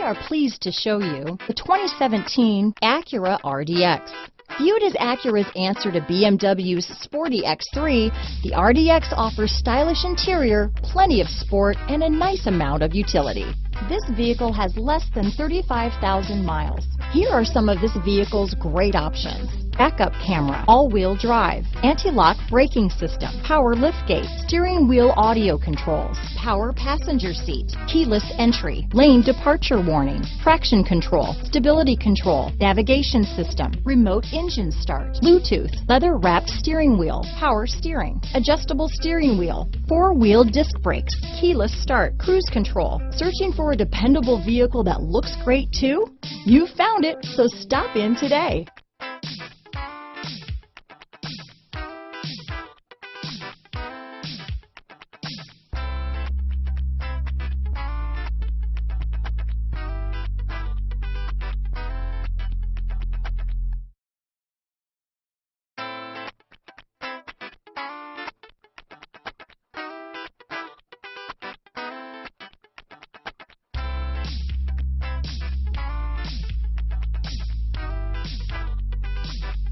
are pleased to show you the 2017 Acura RDX. Viewed as Acura's answer to BMW's sporty X3, the RDX offers stylish interior, plenty of sport, and a nice amount of utility. This vehicle has less than 35,000 miles. Here are some of this vehicle's great options: backup camera, all-wheel drive, anti-lock braking system, power liftgate, steering wheel audio controls, power passenger seat, keyless entry, lane departure warning, traction control, stability control, navigation system, remote engine start, Bluetooth, leather-wrapped steering wheel, power steering, adjustable steering wheel, four-wheel disc brakes, keyless start, cruise control. Searching for a dependable vehicle that looks great too? You found it, so stop in today.